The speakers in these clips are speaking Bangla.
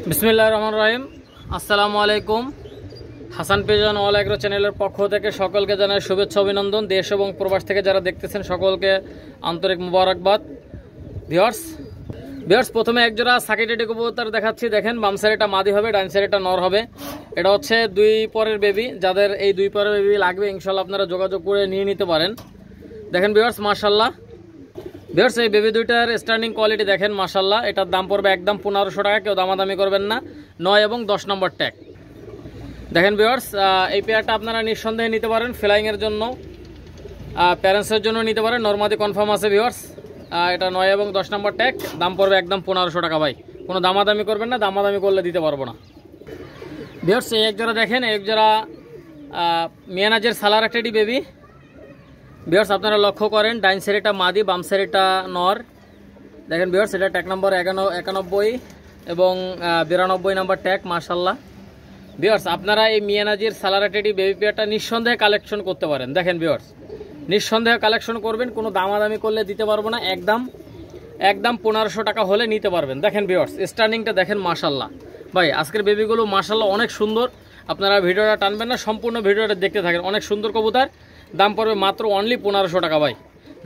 বিসমিল্লাহির রহমানির রহিম। আসসালামু আলাইকুম। হাসান পিজন অল এগ্রো চ্যানেলের পক্ষ থেকে সকলকে জানাই শুভেচ্ছা অভিনন্দন। দেশ এবং প্রবাস থেকে যারা দেখতেছেন সকলকে আন্তরিক মুবারকবাদ। ভিউয়ার্স প্রথমে একজোড়া সাকিটেডি কবুতর দেখাচ্ছি। দেখেন বাম সাইডটা মাদি হবে, ডান সাইডটা নর হবে। এটা হচ্ছে 2 পরের বেবি। যাদের এই 2 পরের বেবি লাগবে ইনশাআল্লাহ আপনারা যোগাযোগ করে নিয়ে নিতে পারেন। দেখেন ভিউয়ার্স মাশাআল্লাহ। ভিউয়ার্স এই বেবি দুইটার স্ট্যান্ডিং কোয়ালিটি দেখেন মাশাআল্লাহ। এটার দাম পড়বে একদম 1500 টাকা, কেউ দামাদামি করবেন না। 9 এবং 10 নম্বর ট্যাগ। দেখেন ভিউয়ার্স এই পেয়ারটা আপনারা নিঃসন্দেহে নিতে পারেন। ফ্লাইংয়ের জন্য, প্যারেন্টসের জন্য নিতে পারেন। নরমাদি কনফার্ম আছে ভিউয়ার্স। এটা 9 এবং 10 নম্বর ট্যাগ, দাম পড়বে একদম 1500 টাকা ভাই। কোনো দামাদামি করবেন না, দামাদামি করলে দিতে পারবো না। ভিউয়ার্স এই একজোড়া দেখেন, একজোড়া মিয়ানাজের সালার টেডি বেবি। ভিউয়ার্স আপনারা লক্ষ্য করেন ডাইন সাইডটা মাদি, বাম সাইডটা নর। দেখেন ভিউয়ার্স এটা ট্যাগ নম্বর 91 এবং 92 নম্বর ট্যাগ মাশাআল্লাহ। ভিউয়ার্স আপনারা এই মিয়ানাজির সালারাটেডি বেবি পেয়ারটা নিঃসন্দেহে কালেকশন করতে পারেন। দেখেন ভিউয়ার্স নিঃসন্দেহে কালেকশন করবেন, কোনো দামাদামি করলে দিতে পারবো না। একদম 1500 টাকা হলে নিতে পারবেন। দেখেন ভিউয়ার্স স্ট্যান্ডিংটা দেখেন মাশাআল্লাহ ভাই। আজকের বেবিগুলো মাশাআল্লাহ অনেক সুন্দর। আপনারা ভিডিওটা টানবেন না, সম্পূর্ণ ভিডিওটা দেখতে থাকেন। অনেক সুন্দর কবুতর, দাম পড়বে মাত্র অনলি 1500 টাকা ভাই।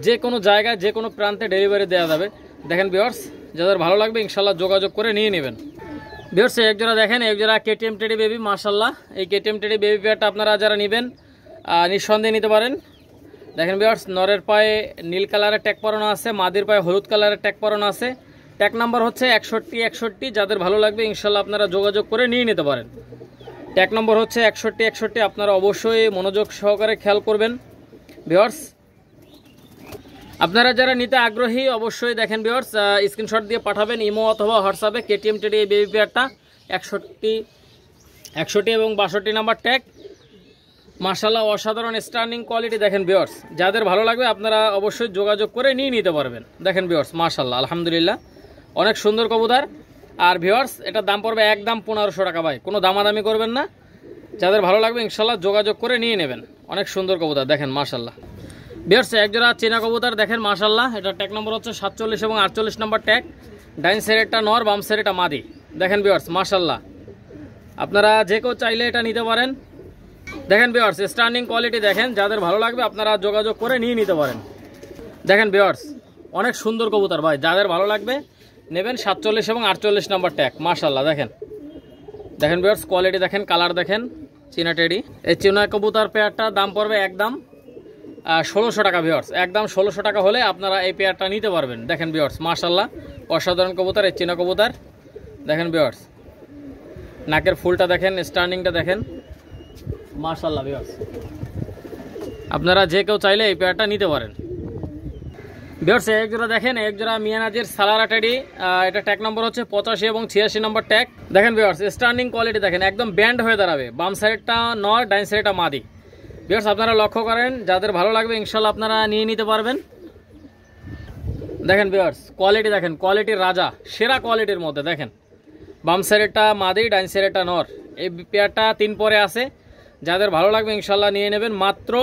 যে কোনো জায়গায় যে কোনো প্রান্তে ডেলিভারি দেওয়া যাবে। দেখেন ভিউয়ার্স যাদের ভালো লাগবে ইনশাআল্লাহ যোগাযোগ করে নিয়ে নেবেন। ভিউয়ার্স একজোড়া দেখেন, একজোড়া কেটিএম টেডি বেবি মাশাআল্লাহ। এই কেটিএম টেডি বেবি পেয়ারটা আপনারা যারা নেবেন নিঃসন্দেহে নিতে পারেন। দেখেন ভিউয়ার্স নরের পায়ে নীল কালারের ট্যাগ পরানো আছে, মাদির পায়ে হলুদ কালারের ট্যাগ পরানো আছে। ট্যাগ নাম্বার হচ্ছে 6161। যাদের ভালো লাগবে ইনশাআল্লাহ আপনারা যোগাযোগ করে নিয়ে নিতে পারেন। ট্যাগ নম্বর হচ্ছে 6161। আপনারা অবশ্যই মনোযোগ সহকারে খেয়াল করবেন ভিউয়ার্স। আপনারা যারা নিতে আগ্রহী অবশ্যই দেখেন ভিউয়ার্স স্ক্রিনশট দিয়ে পাঠাবেন ইমো অথবা হোয়াটসঅ্যাপে। কেটিএম টেডি এই বেবি পেয়ারটা 61 এবং 62 নাম্বার ট্যাগ মাশাআল্লাহ অসাধারণ স্ট্যান্ডিং কোয়ালিটি। দেখেন ভিউয়ার্স যাদের ভালো লাগবে আপনারা অবশ্যই যোগাযোগ করে নিয়ে নিতে পারবেন। দেখেন ভিউয়ার্স মাশাআল্লাহ আলহামদুলিল্লাহ অনেক সুন্দর কবুতর। আর ভিউয়ার্স এটার দাম পড়বে একদম 1500 টাকা ভাই। কোনো দামাদামি করবেন না, যাদের ভালো লাগবে ইনশাআল্লাহ যোগাযোগ করে নিয়ে নেবেন। অনেক সুন্দর কবুতর দেখেন মাশাআল্লাহ। ভিউয়ার্স একজোড়া চীনা কবুতর দেখেন মাশাআল্লাহ। এটা ট্যাগ নম্বর হচ্ছে 47 এবং 48 নম্বর ট্যাগ। ডাইন সাইডটা নর, বাম সাইডটা মাদি। দেখেন ভিউয়ার্স মাশাআল্লাহ আপনারা যে কেউ চাইলে এটা নিতে পারেন। দেখেন ভিউয়ার্স স্ট্যান্ডিং কোয়ালিটি দেখেন, যাদের ভালো লাগবে আপনারা যোগাযোগ করে নিয়ে নিতে পারেন। দেখেন ভিউয়ার্স অনেক সুন্দর কবুতর ভাই, যাদের ভালো লাগবে নেবেন। 47 এবং 48 নম্বর ট্যাগ মাশাআল্লাহ। দেখেন ভিউয়ার্স কোয়ালিটি দেখেন, কালার দেখেন। চীনা টেডি এই চীনা কবুতর পেয়ারটা দাম পড়বে একদম 1600 টাকা ভিউয়ার্স। একদম 1600 টাকা হলে আপনারা এই পেয়ারটা নিতে পারবেন। দেখেন ভিউয়ার্স মাশাআল্লাহ অসাধারণ কবুতর এই চীনা কবুতর। দেখেন ভিউয়ার্স নাকের ফুলটা দেখেন, স্ট্যান্ডিংটা দেখেন মাশাআল্লাহ। ভিউয়ার্স আপনারা যে কেউ চাইলে এই পেয়ারটা নিতে পারেন। ভিউয়ার্স একজোড়া দেখেন, একজোড়া মিয়ানাজির সালারা টেডি। এটা ট্যাগ নম্বর হচ্ছে 85 এবং 86 নম্বর ট্যাগ। দেখেন ভিউয়ার্স স্ট্যান্ডিং কোয়ালিটি দেখেন, একদম ব্যান্ড হয়ে দাঁড়াবে। বাম সাইডটা নর, ডাইন সাইডটা মাদি। ভিউয়ার্স আপনারা লক্ষ্য করেন, যাদের ভালো লাগবে ইনশাআল্লাহ আপনারা নিয়ে নিতে পারবেন। দেখেন ভিউয়ার্স কোয়ালিটি দেখেন, কোয়ালিটির রাজা, সেরা কোয়ালিটির মধ্যে। দেখেন বাম সাইডটা মাদি, ডাইন সাইডটা নর। এই পেয়ারটা 3 পরে আছে। যাদের ভালো লাগবে ইনশাআল্লাহ নিয়ে নেবেন মাত্র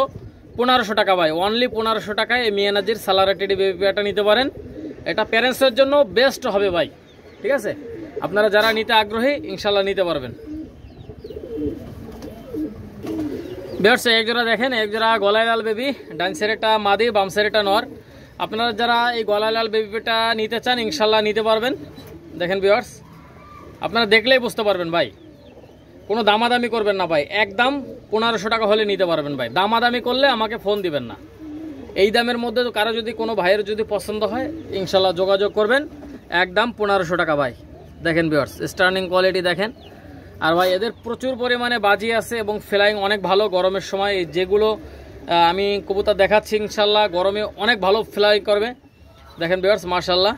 1500 টাকা ভাই। অনলি 1500 টাকায় এই মিয়ানাজির সালারা টেডি বেবি পেয়ারটা নিতে পারেন। এটা প্যারেন্টসের জন্য বেস্ট হবে ভাই, ঠিক আছে। আপনারা যারা নিতে আগ্রহী ইনশাআল্লাহ নিতে পারবেন। ভিউয়ার্স একজোড়া দেখেন, একজোড়া গলায় লাল বেবি। ডান সাইডটা মাদি, বাম সাইডটা নর। আপনারা যারা এই গলায় লাল বেবিটা নিতে চান ইনশাআল্লাহ নিতে পারবেন। দেখেন ভিউয়ার্স আপনারা দেখলেই বুঝতে পারবেন ভাই, কোনো দামাদামি করবেন না ভাই। একদম 1500 টাকা হলে নিতে পারবেন ভাই। দামাদামি করলে আমাকে ফোন দিবেন না। এই দামের মধ্যে কারো যদি কোনো ভাইয়ের যদি পছন্দ হয় ইনশাআল্লাহ যোগাযোগ করবেন। একদম 1500 টাকা ভাই। দেখেন ভিউয়ার্স স্ট্যান্ডিং কোয়ালিটি দেখেন। আর ভাই এদের প্রচুর পরিমাণে বাজি আছে এবং ফ্লাইং অনেক ভালো। গরমের সময় যেগুলো আমি কবুতর দেখাচ্ছি ইনশাআল্লাহ গরমে অনেক ভালো ফ্লাই করবে। দেখেন ভিউয়ার্স মাশাআল্লাহ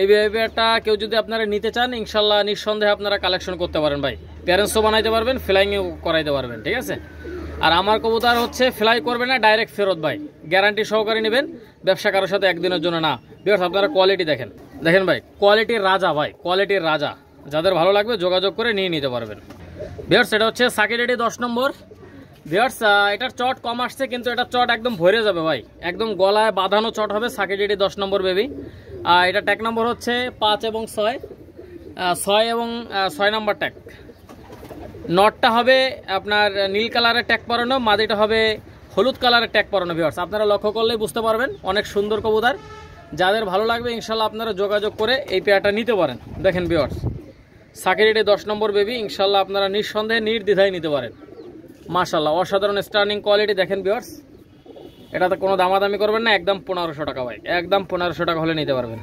এই বেবিটা কেউ যদি আপনারা নিতে চান ইনশাআল্লাহ নিঃসন্দেহে আপনারা কালেকশন করতে পারেন ভাই। প্যারেন্টসও বানাইতে পারবেন, ফ্লাইংও করাইতে পারবেন, ঠিক আছে। আর আমার কবুতর হচ্ছে ফ্লাই করবে না, ডাইরেক্ট ফেরত ভাই। গ্যারান্টি সহকারে নেবেন, ব্যবসা কারোর সাথে একদিনের জন্য না। ভিউয়ার্স আপনারা কোয়ালিটি দেখেন, দেখেন ভাই কোয়ালিটির রাজা ভাই, কোয়ালিটির রাজা। যাদের ভালো লাগবে যোগাযোগ করে নিয়ে নিতে পারবেন। ভিউয়ার্স এটা হচ্ছে সাকিটেডি 10 নম্বর। ভিউয়ার্স এটার চট কম আসছে, কিন্তু এটা চট একদম ভরে যাবে ভাই। একদম গলায় বাঁধানো চট হবে। সাকিটেডি 10 নম্বর বেবি। এটা ট্যাগ নম্বর হচ্ছে 5 এবং 6। 6 এবং 6 নাম্বার ট্যাগ। নটটা হবে আপনার নীল কালারের ট্যাগ পরানো, মাদিটা হবে হলুদ কালারের ট্যাগ পরানো ভিউয়ার্স। আপনারা লক্ষ্য করলেই বুঝতে পারবেন, অনেক সুন্দর কবুতর। যাদের ভালো লাগবে ইনশাল্লাহ আপনারা যোগাযোগ করে এই পেয়ারটা নিতে পারেন। দেখেন ভিউয়ার্স, সাকিরেটে 10 নম্বর বেবি, ইনশাল্লাহ আপনারা নিঃসন্দেহে নির্দ্বিধায় নিতে পারেন। মাশাআল্লাহ, অসাধারণ স্টার্নিং কোয়ালিটি। দেখেন ভিউয়ার্স, এটাতে কোনো দামাদামি করবেন না, একদম 1500 টাকা ভাই, একদম 1500 টাকা হলে নিতে পারবেন।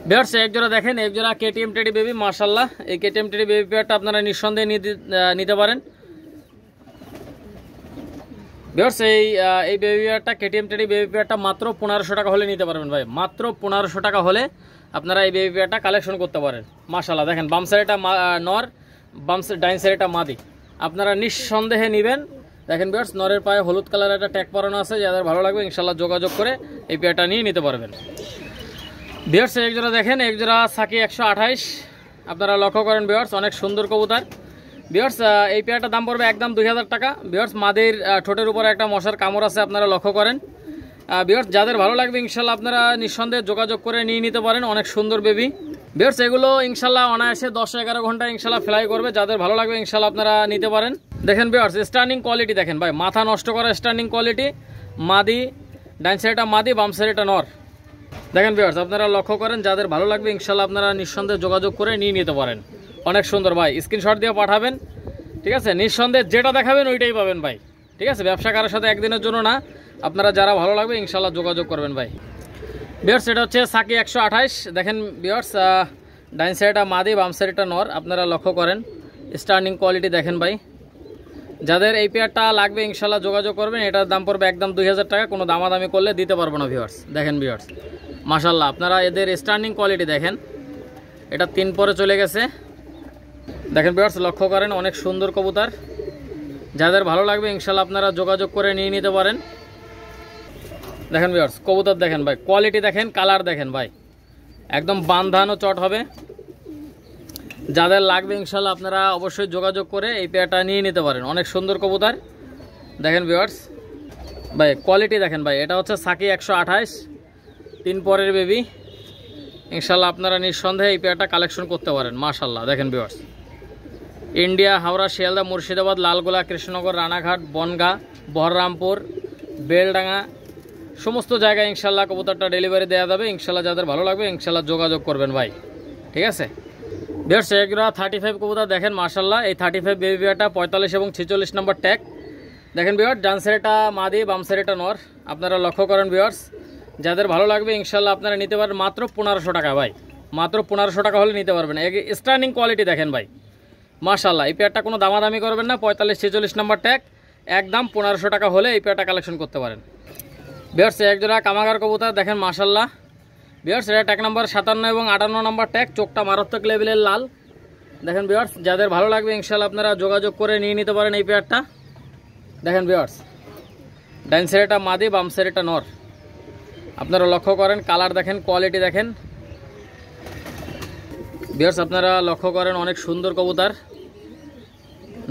ভিউয়ার্স এক জোড়া দেখেন, এক জোড়া কেটিএম টেডি বেবি। মাশাআল্লাহ, এই কেটিএম টেডি বেবি পেয়ারটা আপনারা নিঃসন্দেহে নিতে পারেন। ভিউয়ার্স এই বেবি পেয়ারটা, কেটিএম টেডি বেবি পেয়ারটা মাত্র 1500 টাকা হলে নিতে পারবেন ভাই। মাত্র 1500 টাকা হলে আপনারা এই বেবি পেয়ারটা কালেকশন করতে পারেন। মাশাআল্লাহ, দেখেন বাম সাইডটা নর, ডাইন সাইডটা মাদি, আপনারা নিঃসন্দেহে নেবেন। দেখেন ভিউয়ার্স, নরের পায়ে হলুদ কালারের একটা ট্যাগ পরানো আছে। যাদের ভালো লাগবে ইনশাল্লাহ যোগাযোগ করে এই পেয়ারটা নিয়ে নিতে পারবেন। ভিউয়ার্স এক জোড়া দেখেন, এক জোড়া সাকি 128, আপনারা লক্ষ্য করেন ভিউয়ার্স, অনেক সুন্দর কবুতর। ভিউয়ার্স এই পেয়ারটার দাম পড়বে একদম 2000 টাকা। ভিউয়ার্স মাদির ঠোঁটের উপরে একটা মশার কামড় আছে, আপনারা লক্ষ্য করেন। ভিউয়ার্স যাদের ভালো লাগবে ইনশাল্লাহ আপনারা নিঃসন্দেহে যোগাযোগ করে নিয়ে নিতে পারেন, অনেক সুন্দর বেবি। ভিউয়ার্স এগুলো ইনশাল্লাহ অনায়াসে 10-11 ঘন্টা ইনশাল্লাহ ফ্লাই করবে। যাদের ভালো লাগবে ইনশাল্লাহ আপনারা নিতে পারেন। দেখেন ভিউয়ার্স স্টার্নিং কোয়ালিটি দেখেন ভাই, মাথা নষ্ট করা স্টার্নিং কোয়ালিটি। মাদি, ডাইন সাইডটা মাদি, বাম সাইডটা নর। দেখেন ভিউয়ার্স আপনারা লক্ষ্য করেন, যাদের ভালো লাগবে ইনশাল্লাহ আপনারা নিঃসন্দেহে যোগাযোগ করে নিয়ে নিতে পারেন। অনেক সুন্দর ভাই, স্ক্রিনশট দিয়ে পাঠাবেন, ঠিক আছে? নিঃসন্দেহে যেটা দেখাবেন ওইটাই পাবেন ভাই, ঠিক আছে? ব্যবসা কারোর সাথে একদিনের জন্য না, আপনারা যারা ভালো লাগবে ইনশাল্লাহ যোগাযোগ করবেন ভাই। ভিউয়ার্স এটা হচ্ছে সাকি 128। দেখেন ভিউয়ার্স ডাইন সাইডটা মাদি, বাম সাইডটা নর, আপনারা লক্ষ্য করেন স্টার্নিং কোয়ালিটি দেখেন ভাই। যাদের এই পেয়ারটা লাগবে ইনশাল্লাহ যোগাযোগ করবেন। এটার দাম পড়বে একদম 2000 টাকা, কোনো দামাদামি করলে দিতে পারবো না ভিউয়ার্স। দেখেন ভিউয়ার্স মাশাআল্লাহ, আপনারা এদের স্টার্নিং কোয়ালিটি দেখেন। এটা 3 পরে চলে গেছে। দেখেন ভিউয়ার্স লক্ষ্য করেন, অনেক সুন্দর কবুতর। যাদের ভালো লাগবে ইনশাল্লাহ আপনারা যোগাযোগ করে নিয়ে নিতে পারেন। দেখেন ভিউয়ার্স কবুতর দেখেন ভাই, কোয়ালিটি দেখেন, কালার দেখেন ভাই, একদম বান্ধানো চট হবে। যাদের লাগবে ইনশাল্লাহ আপনারা অবশ্যই যোগাযোগ করে এই পেয়ারটা নিয়ে নিতে পারেন, অনেক সুন্দর কবুতর। দেখেন ভিউয়ার্স ভাই কোয়ালিটি দেখেন ভাই, এটা হচ্ছে সাকি 128, 3 পরের বেবি। ইনশাল্লাহ আপনারা নিঃসন্দেহে এই পেয়ারটা কালেকশন করতে পারেন। মাশাআল্লাহ দেখেন ভিউয়ার্স, ইন্ডিয়া, হাওড়া, শিয়ালদা, মুর্শিদাবাদ, লালগোলা, কৃষ্ণনগর, রানাঘাট, বনগাঁ, বহরমপুর, বেলডাঙ্গা সমস্ত জায়গায় ইনশাল্লাহ কবুতরটা ডেলিভারি দেওয়া যাবে। ইনশাল্লাহ যাদের ভালো লাগবে ইনশাল্লাহ যোগাযোগ করবেন ভাই, ঠিক আছে? ভিউয়ার্স এগুলো 35 কবুতর দেখেন মাশাআল্লাহ। এই 35 বেবি পেয়ারটা 45 এবং 46 নম্বর ট্যাগ। দেখেন ভিউয়ার্স ডান সাইডটা মাদি, বাম সাইডটা নর, আপনারা লক্ষ্য করেন ভিউয়ার্স। যাদের ভালো লাগবে ইনশাল্লাহ আপনারা নিতে পারেন মাত্র 1500 টাকা ভাই, মাত্র 1500 টাকা হলে নিতে পারবেন। স্টার্নিং কোয়ালিটি দেখেন ভাই মাশাআল্লাহ। এই পেয়ারটা কোনো দামাদামি করবেন না, 45-46 নম্বর ট্যাগ, একদম 1500 টাকা হলে এই পেয়ারটা কালেকশন করতে পারেন। ভিউয়ার্স এক জোড়া কামাগার কবুতর দেখেন মাশাআল্লাহ। ভিউয়ার্স এটা ট্যাগ নাম্বার 57 এবং 58 নম্বর ট্যাগ, চোখটা মারাত্মক লেভেলের লাল। দেখেন ভিউয়ার্স যাদের ভালো লাগবে ইনশাল্লাহ আপনারা যোগাযোগ করে নিয়ে নিতে পারেন এই পেয়ারটা। দেখেন ভিউয়ার্স ডাইন সাইডটা মাদি, বাম সাইডটা নর, আপনারা লক্ষ্য করেন, কালার দেখেন, কোয়ালিটি দেখেন। ভিউয়ার্স আপনারা লক্ষ্য করেন, অনেক সুন্দর কবুতর,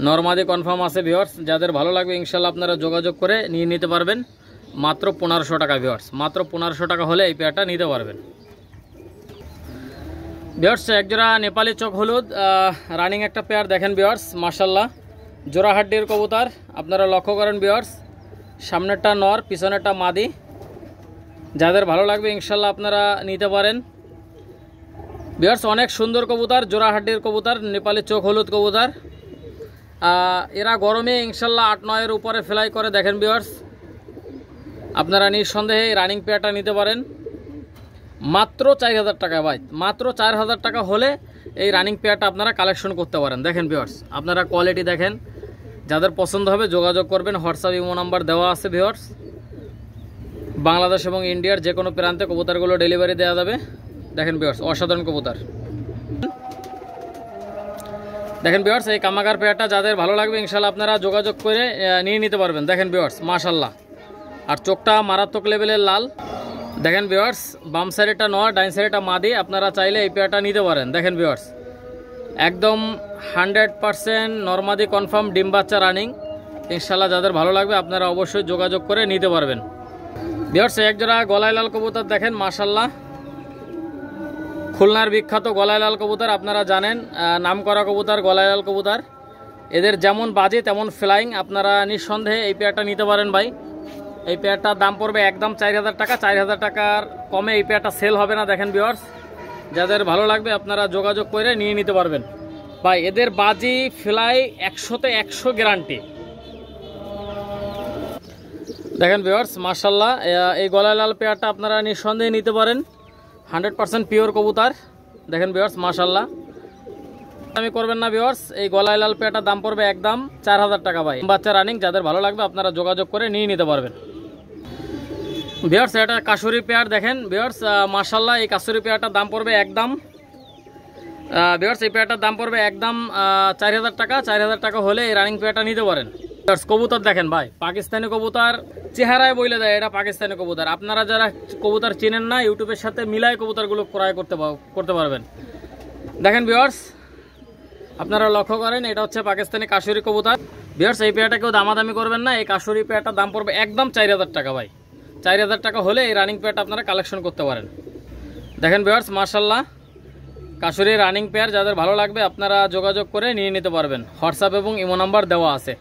নরমাদি কনফার্ম আছে ভিউয়ার্স। যাদের ভালো লাগবে ইনশাল্লাহ আপনারা যোগাযোগ করে নিয়ে নিতে পারবেন মাত্র 1500 টাকা ভিউয়ার্স, মাত্র 1500 টাকা হলে এই পেয়ারটা নিতে পারবেন। ভিউয়ার্স এক জোড়া নেপালি চোখ হলুদ রানিং একটা পেয়ার দেখেন ভিউয়ার্স মাশাআল্লাহ। জোড়াহাড্ডির কবুতর, আপনারা লক্ষ্য করেন ভিউয়ার্স, সামনেরটা নর, পিছনেরটা মাদি। যাদের ভালো লাগবে ইনশাল্লাহ আপনারা নিতে পারেন ভিউয়ার্স। অনেক সুন্দর কবুতর, জোড়াহাড্ডির কবুতর, নেপালি চোখ হলুদ কবুতর। এরা গরমে ইনশাল্লাহ 8-9 এর উপরে ফ্লাই করে। দেখেন ভিউয়ার্স আপনারা নিঃসন্দেহে রানিং পেয়ারটা নিতে পারেন মাত্র 4000 টাকা ভাই, মাত্র 4000 টাকা হলে এই রানিং পেয়ারটা আপনারা কালেকশন করতে পারেন। দেখেন ভিউয়ার্স আপনারা কোয়ালিটি দেখেন, যাদের পছন্দ হবে যোগাযোগ করবেন। হোয়াটসঅ্যাপ ইমো নাম্বার দেওয়া আছে ভিউয়ার্স। বাংলাদেশ এবং ইন্ডিয়ার যে কোনো প্রান্তে কবুতরগুলো ডেলিভারি দেওয়া যাবে। দেখেন ভিউয়ার্স অসাধারণ কবুতর। দেখেন ভিউয়ার্স এই কামাগার পেয়ারটা যাদের ভালো লাগবে ইনশাল্লাহ আপনারা যোগাযোগ করে নিয়ে নিতে পারবেন। দেখেন ভিউয়ার্স মাশাআল্লাহ, আর চোখটা মারাত্মক লেভেলের লাল। দেখেন ভিউয়ার্স বাম সাইডটা নর, ডাইন সাইডটা মাদি, আপনারা চাইলে এই পেয়ারটা নিতে পারেন। দেখেন ভিউয়ার্স একদম 100% নরমাদি কনফার্ম, ডিম বাচ্চা রানিং। ইনশাল্লাহ যাদের ভালো লাগবে আপনারা অবশ্যই যোগাযোগ করে নিতে পারবেন। ভিউয়ার্স এক জোড়া গলায় লাল কবুতর দেখেন মাশাআল্লাহ। খুলনার বিখ্যাত গলায় লাল কবুতর, আপনারা জানেন নাম করা কবুতর গলায় লাল কবুতর। এদের যেমন বাজে তেমন ফ্লাইং, আপনারা নিঃসন্দেহে এই পেয়ারটা নিতে পারেন ভাই। এই পেয়ারটার দাম পড়বে একদম 4000 টাকা। 4000 টাকার কমে এই পেয়ারটা সেল হবে না। দেখেন ভিউয়ার্স, যাদের ভালো লাগবে আপনারা যোগাযোগ করে নিয়ে নিতে পারবেন ভাই। এদের বাজি ফ্লাই 100তে 100 গ্যারান্টি। দেখেন ভিউয়ার্স, মাশাআল্লাহ এই গলায় লাল পেয়ারটা আপনারা নিঃসন্দেহে নিতে পারেন। 100% পিওর কবুতর। দেখেন ভিউয়ার্স, মাশাআল্লাহ আমি করবেন না ভিউয়ার্স। এই গলায় লাল পেয়ারটার দাম পড়বে একদম 4000 টাকা ভাই। বাচ্চা রানিং, যাদের ভালো লাগবে আপনারা যোগাযোগ করে নিয়ে নিতে পারবেন ভিউয়ার্স। এটা কাশুরি পেয়ার। দেখেন ভিউয়ার্স, মাশাআল্লাহ এই কাশুরি পেয়ারটার দাম পড়বে একদম ভিউয়ার্স, এই পেয়ারটার দাম পড়বে একদম 4000 টাকা। 4000 টাকা হলে এই রানিং পেয়ারটা নিতে পারেন। কবুতর দেখেন ভাই, পাকিস্তানি কবুতর চেহারায় বলে দেয় এটা পাকিস্তানি কবুতর। আপনারা যারা কবুতর চেনেন না, ইউটিউবের সাথে মিলাই কবুতরগুলো ক্রয় করতে পারবেন। দেখেন ভিউয়ার্স, আপনারা লক্ষ্য করেন, এটা হচ্ছে পাকিস্তানি কাশুরি কবুতর ভিউয়ার্স। এই পেয়ারটা কেউ দামাদামি করবেন না। এই কাশুরি পেয়ারটার দাম পড়বে একদম 4000 টাকা ভাই। 4000 টাকা হলে এই রানিং পেয়ারটা আপনারা কালেকশন করতে পারেন। দেখেন ভিউয়ার্স, মাশাআল্লাহ কাশুরি রানিং পেয়ার, যাদের ভালো লাগবে আপনারা যোগাযোগ করে নিয়ে নিতে পারবেন। হোয়াটসঅ্যাপ এবং ইমো নাম্বার দেওয়া আছে।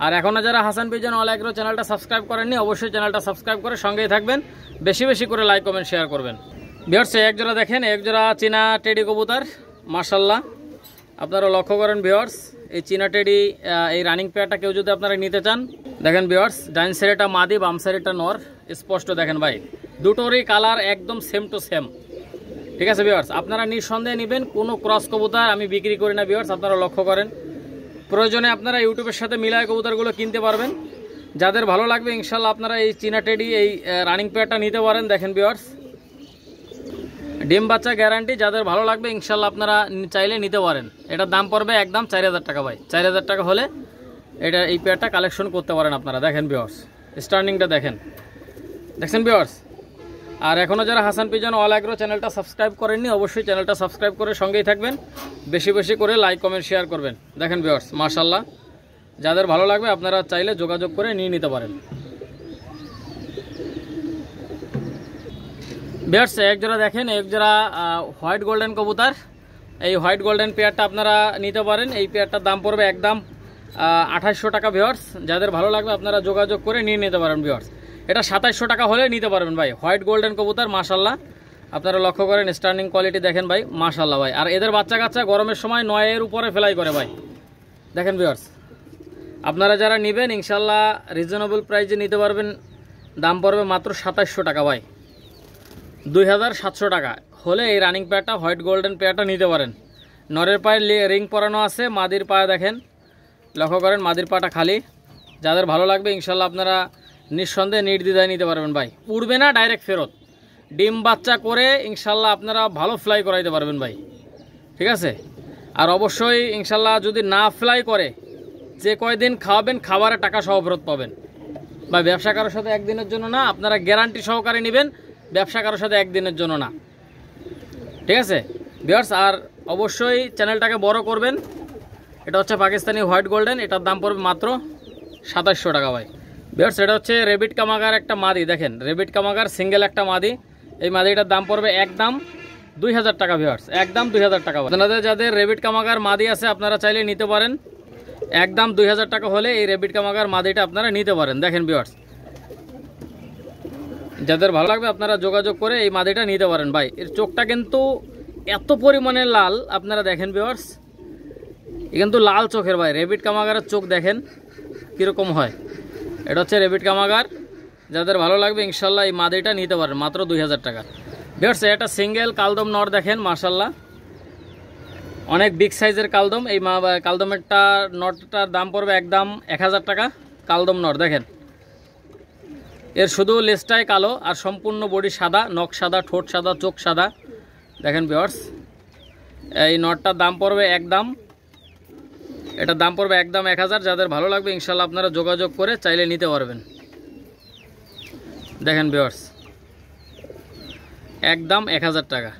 আর এখনও যারা হাসান পিজন অল এগ্রো চ্যানেলটা সাবস্ক্রাইব করেননি, অবশ্যই চ্যানেলটা সাবস্ক্রাইব করে সঙ্গেই থাকবেন। বেশি বেশি করে লাইক কমেন্ট শেয়ার করবেন ভিউয়ার্স। এক জোড়া দেখেন, এক জোড়া চীনা টেডি কবুতর, মাশাআল্লাহ আপনারা লক্ষ্য করেন ভিউয়ার্স। এই চীনা টেডি এই রানিং পেয়ারটা কেউ যদি আপনারা নিতে চান, দেখেন ভিউয়ার্স, ডাইন সাইডটা মাদি, বাম সাইডটা নর, স্পষ্ট দেখেন ভাই। দুটোরই কালার একদম সেম টু সেম। ঠিক আছে ভিউয়ার্স, আপনারা নিঃসন্দেহে নেবেন। কোনো ক্রস কবুতর আমি বিক্রি করি না ভিউয়ার্স, আপনারা লক্ষ্য করেন। প্রয়োজনে আপনারা ইউটিউবের সাথে মিলায় কবুতরগুলো কিনতে পারবেন। যাদের ভালো লাগবে ইনশাল্লাহ আপনারা এই চীনা টেডি এই রানিং পেয়ারটা নিতে পারেন। দেখেন ভিউয়ার্স, ডিম বাচ্চা গ্যারান্টি। যাদের ভালো লাগবে ইনশাল্লাহ আপনারা চাইলে নিতে পারেন। এটার দাম পড়বে একদম 4000 টাকা ভাই। 4000 টাকা হলে এই পেয়ারটা কালেকশন করতে পারেন আপনারা। দেখেন ভিউয়ার্স, স্টার্নিংটা দেখেন, দেখছেন ভিউয়ার্স। আর এখনও যারা হাসান পিজন অল এগ্রো চ্যানেলটা সাবস্ক্রাইব করেননি, অবশ্যই চ্যানেলটা সাবস্ক্রাইব করে সঙ্গেই থাকবেন। বেশি বেশি করে লাইক কমেন্ট শেয়ার করবেন। দেখেন ভিউয়ার্স, মাশাআল্লাহ যাদের ভালো লাগবে আপনারা চাইলে যোগাযোগ করে নিয়ে নিতে পারেন ভিউয়ার্স। এক জোড়া দেখেন, এক জোড়া হোয়াইট গোল্ডেন কবুতর। এই হোয়াইট গোল্ডেন পেয়ারটা আপনারা নিতে পারেন। এই পেয়ারটার দাম পড়বে একদম 2800 টাকা ভিউয়ার্স। যাদের ভালো লাগবে আপনারা যোগাযোগ করে নিয়ে নিতে পারেন ভিউয়ার্স। এটা 2700 টাকা হলে নিতে পারবেন ভাই। হোয়াইট গোল্ডেন কবুতর, মাশাআল্লাহ আপনারা লক্ষ্য করেন, স্টার্নিং কোয়ালিটি দেখেন ভাই, মাশাআল্লাহ ভাই। আর এদের বাচ্চা কাচ্চা গরমের সময় 9 এর উপরে ফ্লাই করে ভাই। দেখেন ভিউয়ার্স, আপনারা যারা নেবেন ইনশাল্লাহ রিজনেবল প্রাইসে নিতে পারবেন। দাম পড়বে মাত্র 2700 টাকা ভাই। 2700 টাকা হলে এই রানিং পেয়ারটা হোয়াইট গোল্ডেন পেয়ারটা নিতে পারেন। নরের পায়ে রিং পরানো আছে, মাদির পায়ে দেখেন, লক্ষ্য করেন মাদির পাটা খালি। যাদের ভালো লাগবে ইনশাল্লাহ আপনারা নিঃসন্দেহে নির্দ্বিধায় নিতে পারবেন ভাই। উড়বে না, ডাইরেক্ট ফেরত। ডিম বাচ্চা করে ইনশাল্লাহ আপনারা ভালো ফ্লাই করাইতে পারবেন ভাই। ঠিক আছে, আর অবশ্যই ইনশাল্লাহ যদি না ফ্লাই করে যে কয়দিন খাওয়াবেন খাবারের টাকা সহ ফেরত পাবেন ভাই। ব্যবসা কারোর সাথে একদিনের জন্য না, আপনারা গ্যারান্টি সহকারে নেবেন। ব্যবসা কারোর সাথে একদিনের জন্য না। ঠিক আছে ভিউয়ার্স, আর অবশ্যই চ্যানেলটাকে বড় করবেন। এটা হচ্ছে পাকিস্তানি হোয়াইট গোল্ডেন, এটার দাম পড়বে মাত্র 2700 টাকা ভাই। ভিউয়ার্স, এটা হচ্ছে রেবিট কামাগার একটা মাদি। দেখেন রেবিট কামাগার সিঙ্গেল একটা মাদি। এই মাদিটার দাম পড়বে একদম 2000 টাকা ভিউয়ার্স, একদম 2000 টাকা। আপনাদের যাদের রেবিট কামাগার মাদি আছে আপনারা চাইলে নিতে পারেন। একদম 2000 টাকা হলে এই রেবিট কামাগার মাদিটা আপনারা নিতে পারেন। দেখেন ভিউয়ার্স, যাদের ভালো লাগবে আপনারা যোগাযোগ করে এই মাদিটা নিতে পারেন ভাই। এর চোখটা কিন্তু এত পরিমাণে লাল, আপনারা দেখেন ভিউয়ার্স, এ কিন্তু লাল চোখের ভাই। রেবিট কামাগারের চোখ দেখেন কীরকম হয়। এটা হচ্ছে রেবিট কামাগার। যাদের ভালো লাগবে ইনশাল্লাহ এই মাদিটা নিতে পারেন মাত্র 2000 টাকা ভিউয়ার্স। এটা সিঙ্গেল কালদম নর, দেখেন মাশাল্লাহ অনেক বিগ সাইজের কালদম। এই কালদমেরটা নটটার দাম পড়বে একদম 1000 টাকা। কালদম নর দেখেন, এর শুধু লেজটাই কালো আর সম্পূর্ণ বডি সাদা, নখ সাদা, ঠোঁট সাদা, চোখ সাদা। দেখেন ভিউয়ার্স, এই নটটার দাম পড়বে একদম, এটার দাম পড়বে একদম 1000। যাদের ভালো লাগবে ইনশাল্লাহ আপনারা যোগাযোগ করে চাইলে নিতে পারবেন। দেখেন ভিউয়ার্স, একদম 1000 টাকা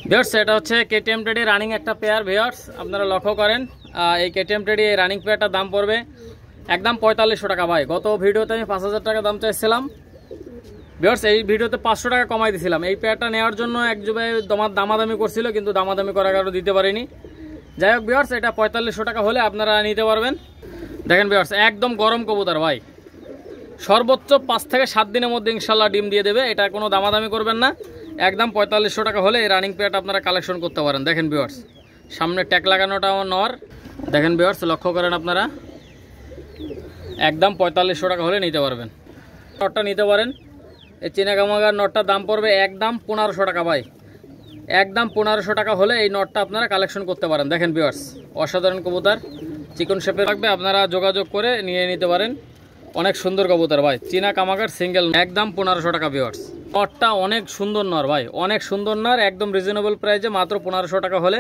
ভিউয়ার্স। এটা হচ্ছে কেটিএম টেডি রানিং একটা পেয়ার ভিউয়ার্স। আপনারা লক্ষ্য করেন এই কেটিএম টেডি এই রানিং পেয়ারটার দাম পড়বে একদম 4500 টাকা ভাই। গত ভিডিওতে আমি 5000 টাকা দাম চাইছিলাম, ভিউয়ার্স এই ভিডিওতে 500 টাকা কমাই দিয়েছিলাম। এই পেয়ারটা নেওয়ার জন্য এক ভাই দামাদামি করছিল, কিন্তু দামাদামি করার কারণে দিতে পারিনি। যাই হোক ভিউয়ার্স, এটা 4500 টাকা হলে আপনারা নিতে পারবেন। দেখেন ভিউয়ার্স, একদম গরম কবুতর ভাই, সর্বোচ্চ 5 থেকে 7 দিনের মধ্যে ইনশাল্লাহ ডিম দিয়ে দেবে। এটা কোনো দামাদামি করবেন না, একদম 4500 টাকা হলে এই রানিং পেয়ারটা আপনারা কালেকশন করতে পারেন। দেখেন ভিউয়ার্স, সামনে ট্যাগ লাগানোটাও নর। দেখেন ভিউয়ার্স, লক্ষ্য করেন আপনারা, একদম 4500 টাকা হলে নিতে পারবেন। নটটা নিতে পারেন। এই চীনা কামাগার নটটার দাম পড়বে একদম 1500 টাকা ভাই, একদম 1500 টাকা হলে এই নটটা আপনারা কালেকশন করতে পারেন। দেখেন ভিউয়ার্স, অসাধারণ কবুতর, চিকন শেপে থাকবে, আপনারা যোগাযোগ করে নিয়ে নিতে পারেন। অনেক সুন্দর কবুতর ভাই, চীনা কামাগার সিঙ্গেল, একদম 1500 টাকা ভিউয়ার্স। নটটা অনেক সুন্দর নর ভাই, অনেক সুন্দর নর, একদম রিজনেবল প্রাইসে মাত্র 1500 টাকা হলে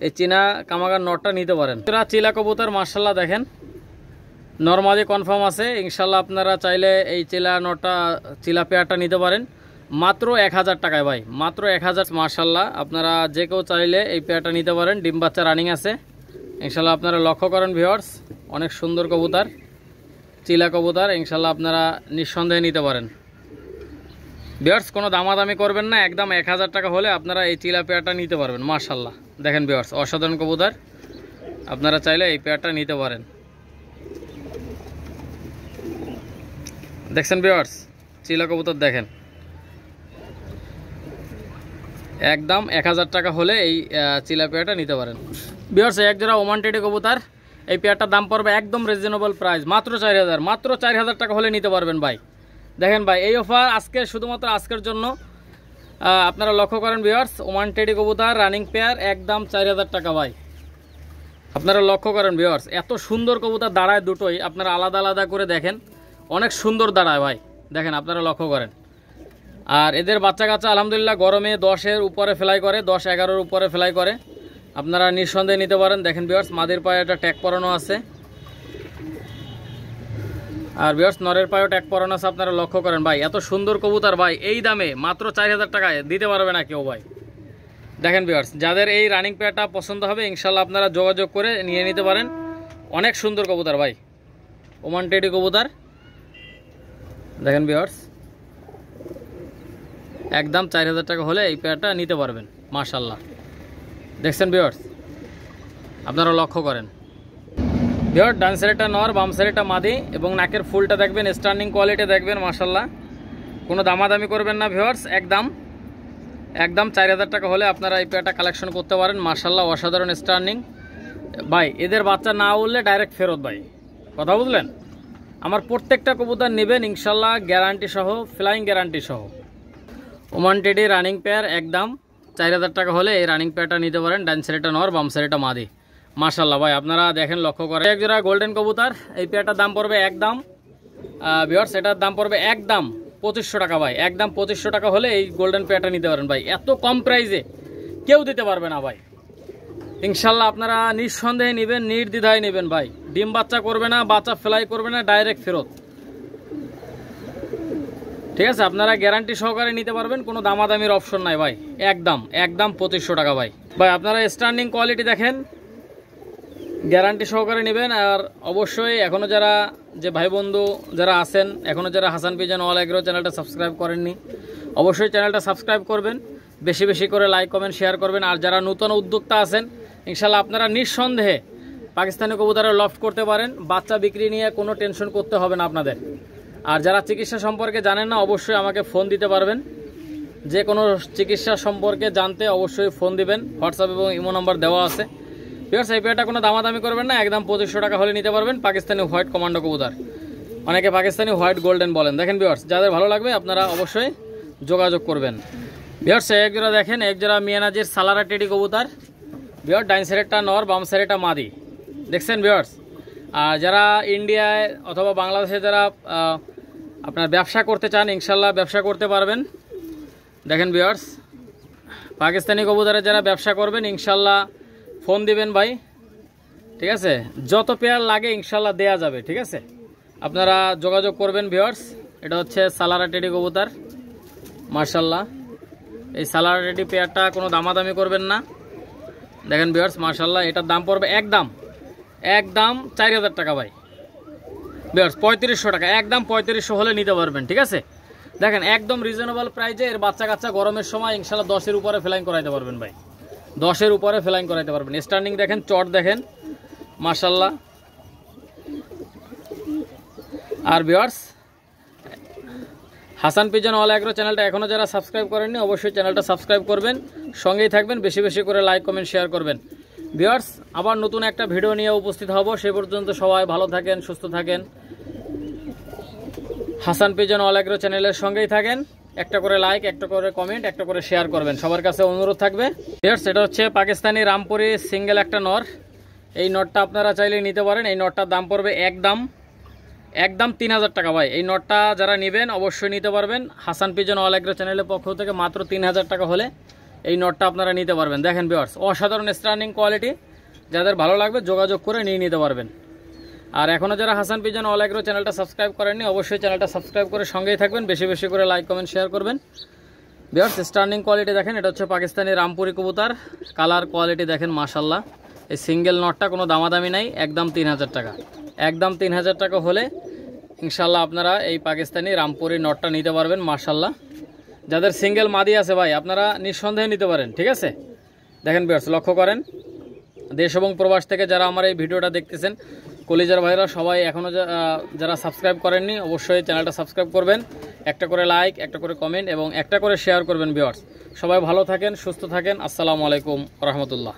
এই চীনা কামাগার নটটা নিতে পারেন। চিলা কবুতর মাশাআল্লাহ দেখেন, নরমালি কনফার্ম আছে ইনশাল্লাহ। আপনারা চাইলে এই চিলা পেয়ারটা নিতে পারেন মাত্র 1000 টাকায় ভাই, মাত্র 1000। মাশাআল্লাহ, আপনারা যে কেউ চাইলে এই পেয়ারটা নিতে পারেন। ডিম বাচ্চা রানিং আছে ইনশাল্লাহ। আপনারা লক্ষ্য করেন ভিউয়ার্স, অনেক সুন্দর কবুতর, চিলা কবুতর, ইনশাল্লাহ আপনারা নিঃসন্দেহে নিতে পারেন। ভিউয়ার্স, কোনো দামাদামি করবেন না, একদম 1000 টাকা হলে আপনারা এই চিলা পেয়ারটা নিতে পারবেন। মাশাআল্লাহ দেখেন ভিউয়ার্স, অসাধারণ কবুতর, আপনারা চাইলে এই পেয়ারটা নিতে পারেন। দেখছেন ভিউয়ার্স, চিলা কবুতর দেখেন, একদম 1000 টাকা হলে এই চিলা পেয়ারটা নিতে পারেন। ভিউয়ার্স, এক জোড়া ওমান টেডি কবুতর, এই পেয়ারটার দাম পড়বে একদম রিজনেবল প্রাইস, মাত্র 4000, মাত্র 4000 টাকা হলে নিতে পারবেন ভাই। দেখেন ভাই, এই অফার আজকে শুধুমাত্র আজকের জন্য। আপনারা লক্ষ্য করেন ভিউয়ার্স, ওমান টেডি কবুতর রানিং পেয়ার, একদম 4000 টাকা ভাই। আপনারা লক্ষ্য করেন ভিউয়ার্স, এত সুন্দর কবুতর দাঁড়ায় দুটোই, আপনারা আলাদা আলাদা করে দেখেন, অনেক সুন্দর দাঁড়ায় ভাই। দেখেন, আপনারা লক্ষ্য করেন। আর এদের বাচ্চা কাচ্চা আলহামদুলিল্লাহ গরমে 10-এর উপরে ফ্লাই করে, 10-11-এর উপরে ফ্লাই করে, আপনারা নিঃসন্দেহে নিতে পারেন। দেখেন ভিউয়ার্স, মাদের পায়ে একটা ট্যাগ পরানো আছে, আর ভিউয়ার্স নরের পায়েও ট্যাগ পরানো আছে। আপনারা লক্ষ্য করেন ভাই, এত সুন্দর কবুতর ভাই, এই দামে মাত্র 4000 টাকায় দিতে পারবে না কেউ ভাই। দেখেন ভিউয়ার্স, যাদের এই রানিং পেয়ারটা পছন্দ হবে ইনশাল্লাহ আপনারা যোগাযোগ করে নিয়ে নিতে পারেন। অনেক সুন্দর কবুতর ভাই, ওমান টেডি কবুতর। দেখেন ভিউয়ার্স, একদম 4000 টাকা হলে এই পেয়ারটা নিতে পারবেন। মাশাআল্লাহ দেখছেন ভিউয়ার্স, আপনারা লক্ষ্য করেন। ভিউয়ার্স, ডান সাইডটা নর, বাম সাইডটা মাদি, এবং নাকের ফুলটা দেখবেন, স্টার্নিং কোয়ালিটি দেখবেন। মাশাআল্লাহ, কোনো দামাদামি করবেন না ভিউয়ার্স, একদম 4000 টাকা হলে আপনারা এই পেয়ারটা কালেকশন করতে পারেন। মাশাআল্লাহ, অসাধারণ স্টার্নিং ভাই। এদের বাচ্চা না উঠলে ডাইরেক্ট ফেরত ভাই, কথা বুঝলেন? আমার প্রত্যেকটা কবুতর নেবেন ইনশাল্লাহ গ্যারান্টি সহ, ফ্লাইং গ্যারান্টি সহ। ওমান টেডি রানিং পেয়ার, একদম 4000 টাকা হলে এই রানিং পেয়ারটা নিতে পারেন। ডান সাইডটা নর, বাম সাইডটা মাদি। মাশাআল্লাহ ভাই, আপনারা দেখেন, লক্ষ্য করেন। এক জোড়া গোল্ডেন কবুতর, এই পেয়ারটার দাম পড়বে একদম ভিউয়ার্স, এটার দাম পড়বে একদম 2500 টাকা ভাই, একদম 2500 টাকা হলে এই গোল্ডেন পেয়ারটা নিতে পারেন ভাই। এত কম প্রাইসে কেউ দিতে পারবে না ভাই। ইনশাল্লাহ আপনারা নিঃসন্দেহে নেবেন, নির্দ্বিধায় নেবেন ভাই। ডিম বাচ্চা করবে না, বাচ্চা ফ্লাই করবে না, ডাইরেক্ট ফেরত, ঠিক আছে? আপনারা গ্যারান্টি সহকারে নিতে পারবেন, কোনো দামাদামির অপশন নাই ভাই। একদম 2500 টাকা ভাই। আপনারা স্ট্যান্ডিং কোয়ালিটি দেখেন, গ্যারান্টি সহকারে নেবেন। আর অবশ্যই এখনও যারা যে ভাই বন্ধু যারা আছেন, এখনও যারা হাসান পিজন অল এগ্রো চ্যানেলটা সাবস্ক্রাইব করেননি, অবশ্যই চ্যানেলটা সাবস্ক্রাইব করবেন, বেশি বেশি করে লাইক কমেন্ট শেয়ার করবেন। আর যারা নতুন উদ্যোক্তা আছেন ইনশাল্লাহ আপনারা নিঃসন্দেহে পাকিস্তানি কবুতরের লফট করতে পারেন। বাচ্চা বিক্রি নিয়ে কোনো টেনশন করতে হবে না আপনাদের। আর যারা চিকিৎসা সম্পর্কে জানেন না, অবশ্যই আমাকে ফোন দিতে পারবেন। যে কোনো চিকিৎসা সম্পর্কে জানতে অবশ্যই ফোন দিবেন, হোয়াটসঅ্যাপ এবং ইমো নাম্বার দেওয়া আছে। ভিউয়ার্স, এই পেয়ারটা কোনো দামাদামি করবেন না, একদম 2500 টাকা হলে নিতে পারবেন। পাকিস্তানি হোয়াইট কমান্ডো কবুতর, অনেকে পাকিস্তানি হোয়াইট গোল্ডেন বলেন। দেখেন ভিউয়ার্স, যাদের ভালো লাগবে আপনারা অবশ্যই যোগাযোগ করবেন। ভিউয়ার্স, এক জোড়া দেখেন, এক জোড়া মিয়ানাজির সালারা টেডি কবুতর। ভিউয়ার্স, ডাইন সাইডটা নর, বাম সাইডটা মাদি। দেখছেন ভিউয়ার্স? আর যারা ইন্ডিয়ায় অথবা বাংলাদেশে যারা আপনার ব্যবসা করতে চান ইনশাল্লাহ ব্যবসা করতে পারবেন। দেখেন ভিউয়ার্স, পাকিস্তানি কবুতরে যারা ব্যবসা করবেন ইনশাল্লাহ ফোন দিবেন ভাই, ঠিক আছে? যত পেয়ার লাগে ইনশাল্লাহ দেয়া যাবে, ঠিক আছে? আপনারা যোগাযোগ করবেন ভিউয়ার্স। এটা হচ্ছে সালারা টেডি কবুতর, মার্শাল্লাহ। এই সালারা টেডি পেয়ারটা কোনো দামাদামি করবেন না। দেখেন ভিউয়ার্স, মার্শাল্লাহ, এটার দাম পড়বে একদম 4000 টাকা ভাই। ভিউয়ার্স, 3500 টাকা, একদম 3500 হলে নিতে পারবেন, ঠিক আছে? দেখেন একদম রিজনেবল প্রাইসে এর বাচ্চা কাচ্চা গরমের সময় ইনশাল্লাহ 10-এর উপরে ফ্লাইং করাইতে পারবেন ভাই, 10-এর উপরে ফ্লাইং করাইতে পারবেন। স্ট্যান্ডিং দেখেন, চট দেখেন, মাশাল্লাহ। আর viewers, Hasan pigeon all agro চ্যানেলটা এখনও যারা সাবস্ক্রাইব করেননি অবশ্যই চ্যানেলটা সাবস্ক্রাইব করবেন, সঙ্গেই থাকবেন, বেশি বেশি করে লাইক কমেন্ট শেয়ার করবেন। ভিউয়ার্স, আবার নতুন একটা ভিডিও নিয়ে উপস্থিত হব, সে পর্যন্ত সবাই ভালো থাকেন, সুস্থ থাকেন, হাসান পিজন অল অ্যাগ্রো চ্যানেলের সঙ্গেই থাকেন। একটা করে লাইক, একটা করে কমেন্ট, একটা করে শেয়ার করবেন, সবার কাছে অনুরোধ থাকবে। ভিউয়ার্স, এটা হচ্ছে পাকিস্তানি রামপুরি সিঙ্গেল একটা নর। এই নটটা আপনারা চাইলে নিতে পারেন। এই নটটার দাম পড়বে একদম 3000 টাকা ভাই। এই নটটা যারা নেবেন অবশ্যই নিতে পারবেন। হাসান পিজন অল অ্যাগ্রো চ্যানেলের পক্ষ থেকে মাত্র 3000 টাকা হলে এই নটটা আপনারা নিতে পারবেন। দেখেন ভিউয়ার্স, অসাধারণ স্ট্যান্ডিং কোয়ালিটি, যাদের ভালো লাগবে যোগাযোগ করে নিয়ে নিতে পারবেন। আর এখনও যারা হাসান পিজন অল অ্যাগ্রো চ্যানেলটা সাবস্ক্রাইব করেননি অবশ্যই চ্যানেলটা সাবস্ক্রাইব করে সঙ্গেই থাকবেন, বেশি বেশি করে লাইক কমেন্ট শেয়ার করবেন। ভিউয়ার্স, স্ট্যান্ডিং কোয়ালিটি দেখেন, এটা হচ্ছে পাকিস্তানি রামপুরি কবুতর। কালার কোয়ালিটি দেখেন, মাশাল্লাহ। এই সিঙ্গেল নটটা কোনো দামাদামি নাই, একদম 3000 টাকা। একদম 3000 টাকা হলে ইনশাল্লাহ আপনারা এই পাকিস্তানি রামপুরি নটটা নিতে পারবেন, মাশাল্লাহ। যাদের সিঙ্গেল মাদি আছে ভাই, আপনারা নিঃসন্দেহে নিতে পারেন, ঠিক আছে। দেখেন ভিউয়ার্স, লক্ষ্য করেন, দেশ এবং প্রবাস থেকে যারা আমার এই ভিডিওটা দেখতেছেন, কলিজার ভাইরা সবাই এখনও যারা সাবস্ক্রাইব করেননি অবশ্যই চ্যানেলটা সাবস্ক্রাইব করবেন, একটা করে লাইক, একটা করে কমেন্ট এবং একটা করে শেয়ার করবেন। ভিউয়ার্স, সবাই ভালো থাকেন, সুস্থ থাকেন। আসসালামু আলাইকুম রহমতুল্লাহ।